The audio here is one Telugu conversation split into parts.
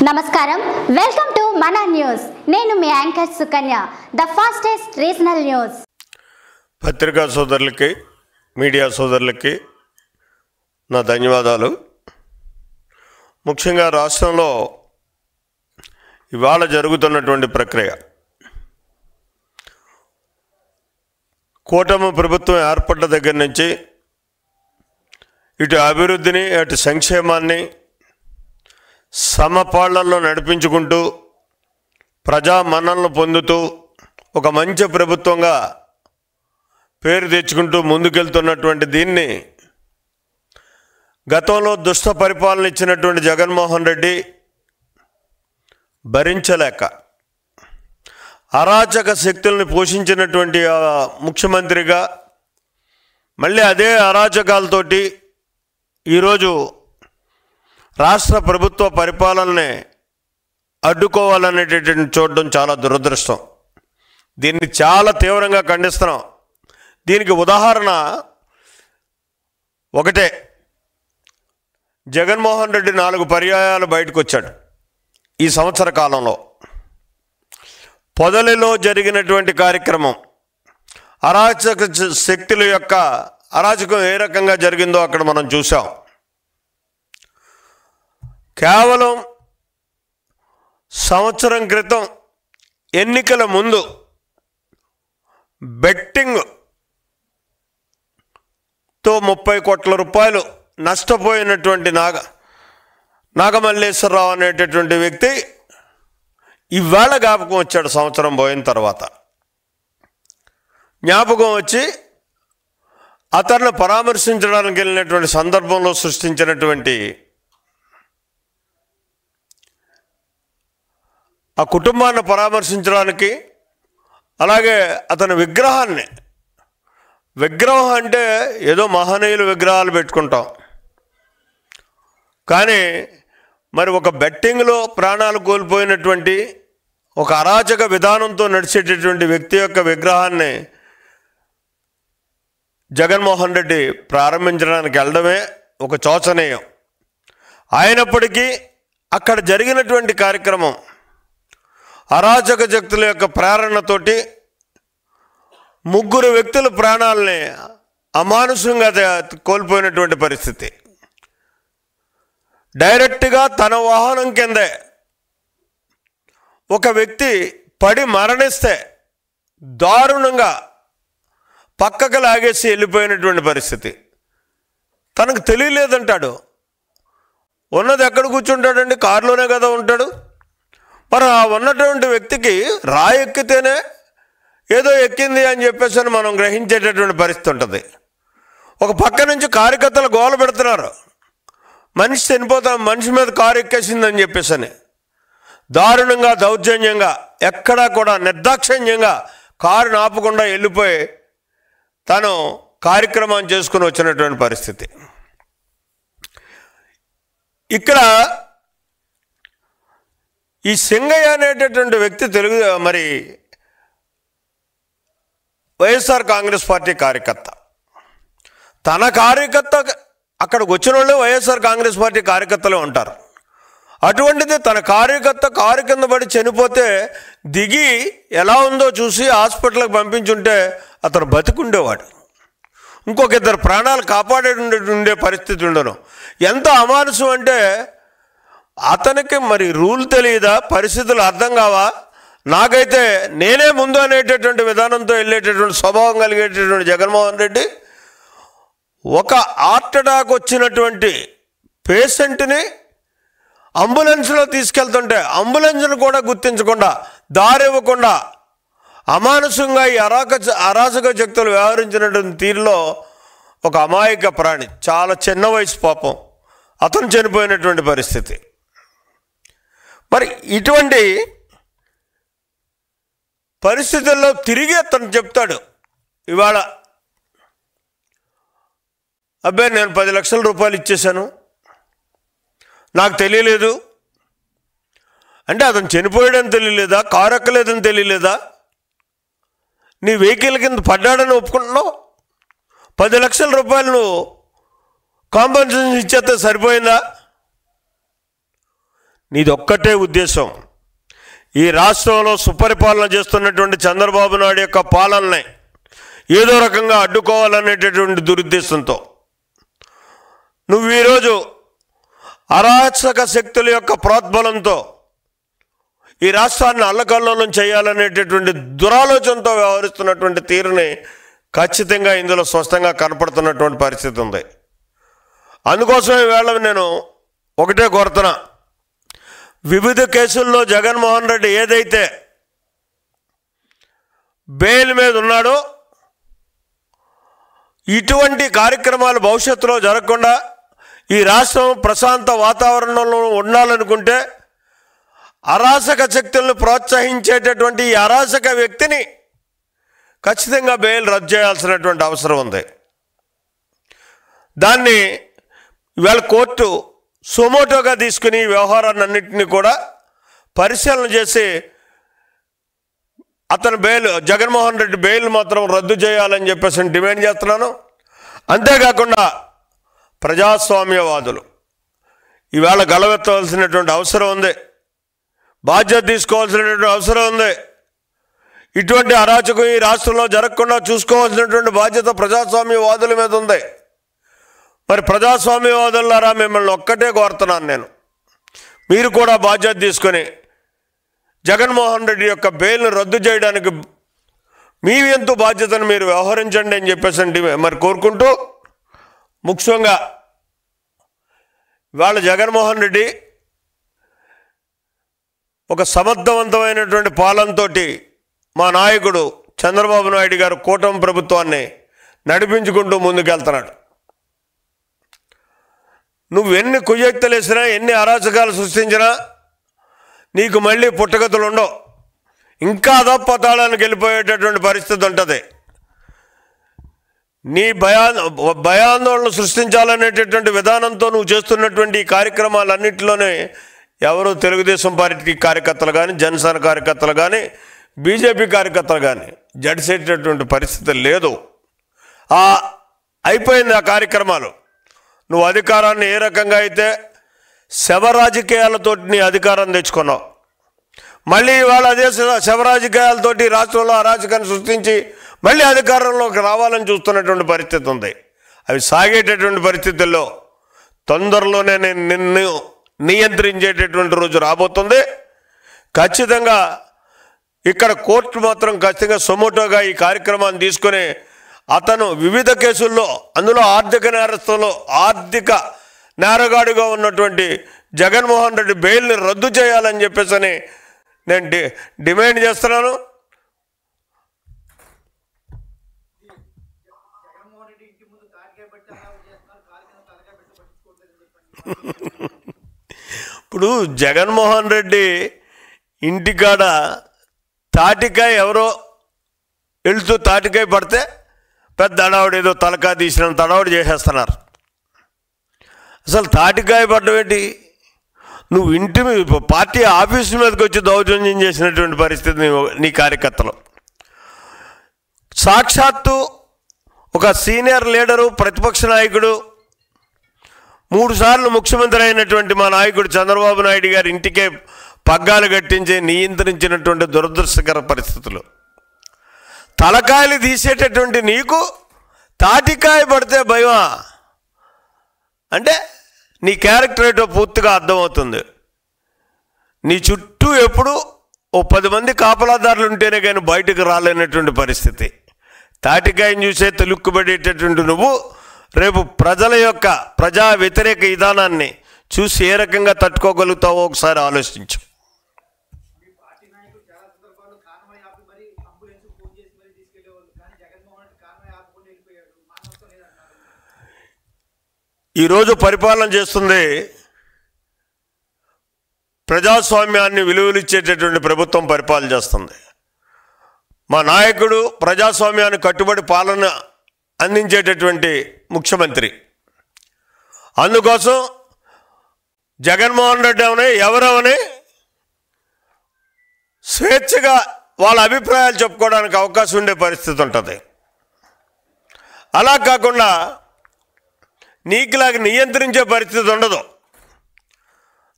నమస్కారం వెల్కమ్ టు మన న్యూస్ నేను మీ anchor Sukanya the fastest regional news పత్రికా సోదరులకి మీడియా సోదరులకి నా ధన్యవాదాలు ముఖ్యంగా రాష్ట్రంలో ఇవాళ జరుగుతున్నటువంటి ప్రక్రియ కూటమి ప్రభుత్వం ఏర్పడ్డ దగ్గర నుంచి ఇటు అభివృద్ధిని అటు సంక్షేమాన్ని సమపాళ్లలో నడిపించుకుంటూ ప్రజా మన్ననలు పొందుతూ ఒక మంచి ప్రభుత్వంగా పేరు తెచ్చుకుంటూ ముందుకెళ్తున్నటువంటి దీన్ని గతంలో దుష్ట పరిపాలన ఇచ్చినటువంటి జగన్మోహన్ రెడ్డి భరించలేక అరాచక శక్తుల్ని పోషించినటువంటి ముఖ్యమంత్రిగా మళ్ళీ అదే అరాచకాలతోటి ఈరోజు రాష్ట్ర ప్రభుత్వ పరిపాలనని అడ్డుకోవాలనేటటువంటి చూడడం చాలా దురదృష్టం. దీన్ని చాలా తీవ్రంగా ఖండిస్తున్నాం. దీనికి ఉదాహరణ ఒకటే, జగన్మోహన్ రెడ్డి 4 పర్యాయాలు బయటకు వచ్చాడు ఈ సంవత్సర కాలంలో. పొదలిలో జరిగినటువంటి కార్యక్రమం అరాచక శక్తుల యొక్క అరాచకం ఏ రకంగా జరిగిందో అక్కడ మనం చూసాం. కేవలం సంవత్సరం క్రితం ఎన్నికల ముందు బెట్టింగ్తో 30 కోట్ల రూపాయలు నష్టపోయినటువంటి నాగమల్లేశ్వరరావు అనేటటువంటి వ్యక్తి ఇవాళ జ్ఞాపకం వచ్చాడు. సంవత్సరం పోయిన తర్వాత జ్ఞాపకం వచ్చి అతన్ని పరామర్శించడానికి వెళ్ళినటువంటి సందర్భంలో సృష్టించినటువంటి ఆ కుటుంబాన్ని పరామర్శించడానికి, అలాగే అతని విగ్రహం అంటే ఏదో మహనీయుల విగ్రహాలు పెట్టుకుంటాం, కానీ మరి ఒక బెట్టింగ్లో ప్రాణాలు కోల్పోయినటువంటి ఒక అరాచక విధానంతో నడిచేటటువంటి వ్యక్తి యొక్క విగ్రహాన్ని జగన్మోహన్ రెడ్డి ప్రారంభించడానికి వెళ్ళడమే ఒక శోచనీయం. అయినప్పటికీ అక్కడ జరిగినటువంటి కార్యక్రమం అరాచక శక్తుల యొక్క ప్రేరణతోటి 3 వ్యక్తుల ప్రాణాలని అమానుషంగా కోల్పోయినటువంటి పరిస్థితి. డైరెక్ట్గా తన వాహనం కిందే ఒక వ్యక్తి పడి మరణిస్తే దారుణంగా పక్కకు లాగేసి వెళ్ళిపోయినటువంటి పరిస్థితి. తనకు తెలియలేదంటాడు. ఉన్నది ఎక్కడ కూర్చుంటాడండి? కారులోనే కదా ఉంటాడు. మరి ఆ ఉన్నటువంటి వ్యక్తికి రాయి ఎక్కితేనే ఏదో ఎక్కింది అని చెప్పేసి మనం గ్రహించేటటువంటి పరిస్థితి ఉంటుంది. ఒక పక్క నుంచి కార్యకర్తలు గోల పెడుతున్నారు, మనిషి చనిపోతాం, మనిషి మీద కారు ఎక్కేసిందని చెప్పేసి దారుణంగా దౌర్జన్యంగా ఎక్కడా కూడా నిర్దాక్షిణ్యంగా కారుని ఆపకుండా వెళ్ళిపోయి తను కార్యక్రమాన్ని చేసుకుని వచ్చినటువంటి పరిస్థితి. ఇక్కడ ఈ సింగయ్య అనేటటువంటి వ్యక్తి మరి వైఎస్ఆర్ కాంగ్రెస్ పార్టీ కార్యకర్త. తన కార్యకర్త అక్కడికి వచ్చిన వాళ్ళు వైఎస్ఆర్ కాంగ్రెస్ పార్టీ కార్యకర్తలే ఉంటారు. అటువంటిది తన కార్యకర్త కారు కింద పడి చనిపోతే దిగి ఎలా ఉందో చూసి హాస్పిటల్కి పంపించుంటే అతను బతికుండేవాడు. ఇంకొక 2 ప్రాణాలు కాపాడే పరిస్థితి ఉండను. ఎంత అమానుషం అంటే అతనికి మరి రూల్ తెలియదా, పరిస్థితులు అర్థం కావా? నాకైతే నేనే ముందు అనేటటువంటి విధానంతో వెళ్ళేటటువంటి స్వభావం కలిగేటటువంటి జగన్మోహన్ రెడ్డి ఒక హార్ట్ అటాక్ వచ్చినటువంటి పేషెంట్ని అంబులెన్స్లో తీసుకెళ్తుంటే అంబులెన్స్ను కూడా గుర్తించకుండా, దారి ఇవ్వకుండా అమానుషంగా ఈ అరాచక శక్తులు వ్యవహరించినటువంటి తీరులో ఒక అమాయక ప్రాణి, చాలా చిన్న వయసు పాపం, అతను చనిపోయినటువంటి పరిస్థితి. మరి ఇటువంటి పరిస్థితుల్లో తిరిగి అతను చెప్తాడు ఇవాళ, అబ్బాయి నేను 10 లక్షల రూపాయలు ఇచ్చేశాను, నాకు తెలియలేదు అంటే అతను చనిపోయాడని తెలియలేదా? కారు ఎక్కలేదని తెలియలేదా? నీ వెహికల్ కింద పడ్డాడని ఒప్పుకుంటున్నావు, 10 లక్షల రూపాయలు కాంపన్సేషన్ ఇచ్చేస్తే సరిపోయిందా? నీది ఒక్కటే ఉద్దేశం, ఈ రాష్ట్రంలో సుపరిపాలన చేస్తున్నటువంటి చంద్రబాబు నాయుడు యొక్క పాలనని ఏదో రకంగా అడ్డుకోవాలనేటటువంటి దురుద్దేశంతో నువ్వు ఈరోజు అరాచక శక్తుల యొక్క ప్రోద్బలంతో ఈ రాష్ట్రాన్ని అల్లకల్లోలం చేయాలనేటటువంటి దురాలోచనతో వ్యవహరిస్తున్నటువంటి తీరుని ఖచ్చితంగా ఇందులో స్పష్టంగా కనపడుతున్నటువంటి పరిస్థితి ఉంది. అందుకోసమే ఈవేళ నేను ఒకటే కోరుతున్నా, వివిధ కేసుల్లో జగన్మోహన్ రెడ్డి ఏదైతే బెయిల్ మీద ఉన్నాడో ఇటువంటి కార్యక్రమాలు భవిష్యత్తులో జరగకుండా ఈ రాష్ట్రం ప్రశాంత వాతావరణంలో ఉండాలనుకుంటే అరాచక శక్తులను ప్రోత్సహించేటటువంటి ఈ అరాచక వ్యక్తిని ఖచ్చితంగా బెయిల్ రద్దు చేయాల్సినటువంటి అవసరం ఉంది. దాన్ని ఇవాళ కోర్టు సుమోటోగా తీసుకుని ఈ వ్యవహారాన్ని అన్నింటినీ కూడా పరిశీలన చేసి అతను బెయిల్, జగన్మోహన్ రెడ్డి బెయిల్ మాత్రం రద్దు చేయాలని చెప్పేసి డిమాండ్ చేస్తున్నాను. అంతేకాకుండా ప్రజాస్వామ్యవాదులు ఈవేళ గలవెత్తవలసినటువంటి అవసరం ఉంది, బాధ్యత తీసుకోవాల్సినటువంటి అవసరం ఉంది. ఇటువంటి అరాచకం ఈ రాష్ట్రంలో జరగకుండా చూసుకోవాల్సినటువంటి బాధ్యత ప్రజాస్వామ్యవాదుల మీద ఉంది. మరి ప్రజాస్వామ్యవాదులారా మిమ్మల్ని ఒక్కటే కోరుతున్నాను నేను, మీరు కూడా బాధ్యత తీసుకొని జగన్మోహన్ రెడ్డి యొక్క బెయిల్ను రద్దు చేయడానికి మీ ఎంతో బాధ్యతను మీరు వ్యవహరించండి అని చెప్పేసి మరి కోరుకుంటూ, ముఖ్యంగా ఇవాళ జగన్మోహన్ రెడ్డి ఒక సమర్థవంతమైనటువంటి పాలనతో మా నాయకుడు చంద్రబాబు నాయుడు గారు కూటమి ప్రభుత్వాన్ని నడిపించుకుంటూ ముందుకెళ్తున్నాడు. నువ్వు ఎన్ని కుయ్యక్తులు వేసినా, ఎన్ని అరాచకాలు సృష్టించినా నీకు మళ్ళీ పుట్టగతులు ఉండవు, ఇంకా అధపతాళానికి వెళ్ళిపోయేటటువంటి పరిస్థితి ఉంటుంది. నీ భయాందోళన సృష్టించాలనేటటువంటి విధానంతో నువ్వు చేస్తున్నటువంటి ఈ కార్యక్రమాలన్నింటిలోనే ఎవరు తెలుగుదేశం పార్టీ కార్యకర్తలు కానీ, జనసేన కార్యకర్తలు కానీ, బీజేపీ కార్యకర్తలు కానీ జడిసేటటువంటి పరిస్థితి లేదు. అయిపోయింది ఆ కార్యక్రమాలు. నువ్వు అధికారాన్ని ఏ రకంగా అయితే శవరాజకీయాలతో నీ అధికారం తెచ్చుకున్నావు, మళ్ళీ ఇవాళ అదే శవరాజకీయాలతోటి రాష్ట్రంలో అరాచకాన్ని సృష్టించి మళ్ళీ అధికారంలోకి రావాలని చూస్తున్నటువంటి పరిస్థితి ఉంది. అవి సాగేటటువంటి పరిస్థితుల్లో తొందరలోనే నేను నిన్ను నియంత్రించేటటువంటి రోజు రాబోతుంది. ఖచ్చితంగా ఇక్కడ కోర్టు మాత్రం ఖచ్చితంగా సొమోటోగా ఈ కార్యక్రమాన్ని తీసుకొని అతను వివిధ కేసుల్లో, అందులో ఆర్థిక నేరస్తుల్లో ఆర్థిక నేరగాడిగా ఉన్నటువంటి జగన్మోహన్ రెడ్డి బెయిల్ని రద్దు చేయాలని చెప్పేసి నేను డిమాండ్ చేస్తున్నాను. ఇప్పుడు జగన్మోహన్ రెడ్డి ఇంటికాడ తాటికాయ ఎవరో వెళుతూ తాటికాయ పడితే పెద్ద అడావుడు ఏదో తలకా తీసిన తడావుడు చేసేస్తున్నారు. అసలు తాటికాయ పడ్డం ఏంటి? నువ్వు ఇంటి మీద పార్టీ ఆఫీసు మీదకి వచ్చి దౌర్జన్యం చేసినటువంటి పరిస్థితి నీ కార్యకర్తలు. సాక్షాత్తు ఒక సీనియర్ లీడరు, ప్రతిపక్ష నాయకుడు, 3 సార్లు ముఖ్యమంత్రి అయినటువంటి మా నాయకుడు చంద్రబాబు నాయుడు గారి ఇంటికే పగ్గాలు కట్టించి నియంత్రించినటువంటి దురదృష్టకర పరిస్థితులు. తలకాయలు తీసేటటువంటి నీకు తాటికాయ పడితే భయమా అంటే నీ క్యారెక్టర్ ఏంటో పూర్తిగా అర్థమవుతుంది. నీ చుట్టూ ఎప్పుడు ఓ 10 మంది కాపలాదారులు ఉంటేనే కానీ బయటకు రాలేనటువంటి పరిస్థితి. తాటికాయని చూసే తెలుక్కుబడేటటువంటి నువ్వు రేపు ప్రజల యొక్క ప్రజా వ్యతిరేక విధానాన్ని చూసి ఏ రకంగా తట్టుకోగలుగుతావో ఒకసారి ఆలోచించు. ఈరోజు పరిపాలన చేస్తుంది ప్రజాస్వామ్యాన్ని విలువలిచ్చేటటువంటి ప్రభుత్వం పరిపాలన చేస్తుంది. మా నాయకుడు ప్రజాస్వామ్యాన్ని కట్టుబడి పాలన అందించేటటువంటి ముఖ్యమంత్రి. అందుకోసం జగన్మోహన్ రెడ్డి అవని ఎవరవని స్వేచ్ఛగా వాళ్ళ అభిప్రాయాలు చెప్పుకోవడానికి అవకాశం ఉండే పరిస్థితి ఉంటుంది. అలా కాకుండా నీకులాగా నియంత్రించే పరిస్థితి ఉండదు.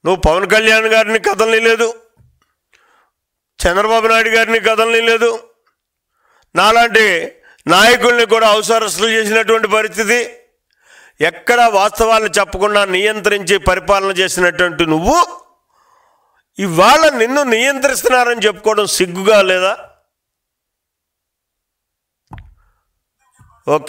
నువ్వు పవన్ కళ్యాణ్ గారిని కదలలేదు, చంద్రబాబు నాయుడు గారిని కదలలేదు, నాలాంటి నాయకుల్ని కూడా హౌస్ అరెస్టులు చేసినటువంటి పరిస్థితి. ఎక్కడ వాస్తవాలను చెప్పకుండా నియంత్రించి పరిపాలన చేసినటువంటి నువ్వు ఇవాళ నిన్ను నియంత్రిస్తున్నారని చెప్పుకోవడం సిగ్గుగా లేదా? ఓకే.